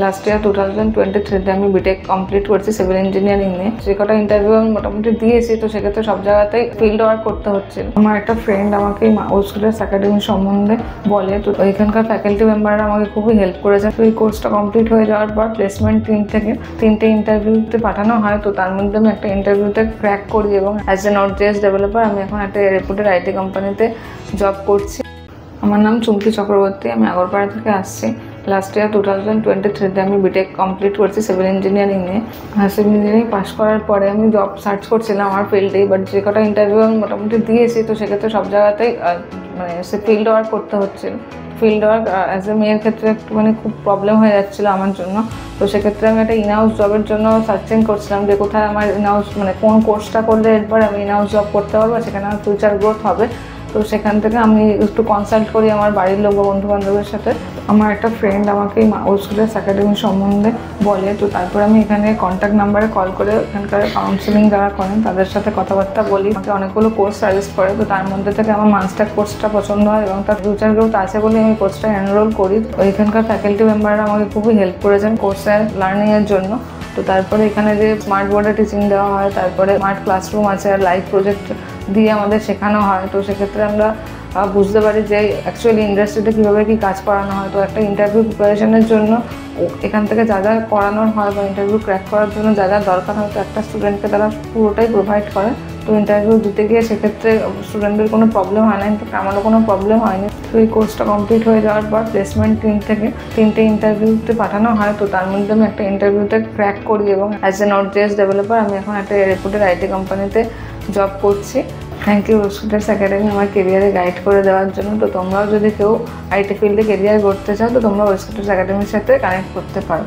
Last year 2023 আমি B Tech complete করছি civil engineering নিয়ে। যে কটা ইন্টারভিউ আমি মোটামুটি দিয়েছি, তো সেক্ষেত্রে সব জায়গাতেই ফিল্ড ওয়ার্ক করতে হচ্ছে। আমার একটা ফ্রেন্ড আমাকে ওস্কুলার্স একাডেমি সম্বন্ধে বলে, তো ওইখানকার ফ্যাকাল্টি মেম্বাররা আমাকে খুবই হেল্প করেছে। তো এই কোর্সটা কমপ্লিট হয়ে যাওয়ার পর প্লেসমেন্ট টিম থেকে 3টে ইন্টারভিউতে পাঠানো হয়। তো তার মধ্যে আমি একটা ইন্টারভিউতে ক্র্যাক করি এবং অ্যাজ এ Node.js ডেভেলপার আমি এখন একটা রেপুটেড আইটি কোম্পানিতে জব করছি। আমার নাম চুমকি চক্রবর্তী, আমি আগরপাড়া থেকে আসছি। লাস্ট ইয়ার 2023 আমি বিটেক কমপ্লিট করছি সিভিল ইঞ্জিনিয়ারিং নিয়ে। সিভিল ইঞ্জিনিয়ারিং পাস করার পরে আমি জব সার্চ করছিলাম আমার ফিল্ডেই, বাট যে কটা ইন্টারভিউ আমি মোটামুটি দিয়েছি, তো সেক্ষেত্রে সব জায়গাতেই সে ফিল্ড ওয়ার্ক করতে হচ্ছিল। ফিল্ড ওয়ার্ক অ্যাজ এ মেয়ের ক্ষেত্রে একটুখানি খুব প্রবলেম হয়ে যাচ্ছিলো আমার জন্য। তো সেক্ষেত্রে আমি একটা ইনহাউস জবের জন্য সার্চিং করছিলাম যে কোথায় আমার ইনহাউস কোন কোর্সটা করলে এরপর আমি ইনহাউস জব করতে পারবো, সেখানে আমার ফিউচার গ্রোথ হবে। তো সেখান থেকে আমি একটু কনসাল্ট করি আমার বাড়ির লোক বা বন্ধু বান্ধবের সাথে। আমার একটা ফ্রেন্ড আমাকে ওস্কুলার্স একাডেমি সম্বন্ধে বলে, তো তারপর আমি এখানে কন্ট্যাক্ট নাম্বারে কল করে এখানকার কাউন্সিলিং যারা করেন তাদের সাথে কথাবার্তা বলি। আমাকে অনেকগুলো কোর্স সাজেস্ট করে, তো তার মধ্যে থেকে আমার মাস্টার কোর্সটা পছন্দ হয় এবং তার ফিউচার গ্রোথ আছে বলে আমি কোর্সটা এনরোল করি। ওইখানকার ফ্যাকাল্টি মেম্বাররা আমাকে খুবই হেল্প করেছেন কোর্সের লার্নিংয়ের জন্য। তো তারপরে এখানে যে স্মার্ট বোর্ডে টিচিং দেওয়া হয়, তারপরে স্মার্ট ক্লাসরুম আছে, আর লাইভ প্রজেক্ট দিয়ে আমাদের শেখানো হয়। তো সেক্ষেত্রে আমরা বুঝতে পারি যে অ্যাকচুয়ালি ইন্ডাস্ট্রিতে কীভাবে কী কাজ করানো হয়। তো একটা ইন্টারভিউ প্রিপারেশনের জন্য এখান থেকে যা যা করানোর হয় বা ইন্টারভিউ ক্র্যাক করার জন্য যা যা দরকার হয়, তো একটা স্টুডেন্টকে তারা পুরোটাই প্রোভাইড করে। তো ইন্টারভিউ দিতে গিয়ে সেক্ষেত্রে স্টুডেন্টদের কোনো প্রবলেম হয় না, কিন্তু আমারও কোনো প্রবলেম হয়নি। তো এই কোর্সটা কমপ্লিট হয়ে যাওয়ার পর প্লেসমেন্ট টিম থেকে 3টে ইন্টারভিউতে পাঠানো হয়। তো তার মধ্যে আমি একটা ইন্টারভিউতে ক্র্যাক করি এবং অ্যাজ এ Node.js ডেভেলপার আমি এখন একটা রেপুটেড আইটি কোম্পানিতে জব করছি। থ্যাংক ইউ ওস্কুলার্স একাডেমি আমার কেরিয়ারে গাইড করে দেওয়ার জন্য। তো তোমরাও যদি কেউ আইটি ফিল্ডে কেরিয়ার করতে চাও, তো তোমরা ওস্কুলার্স একাডেমির সাথে কানেক্ট করতে পারো।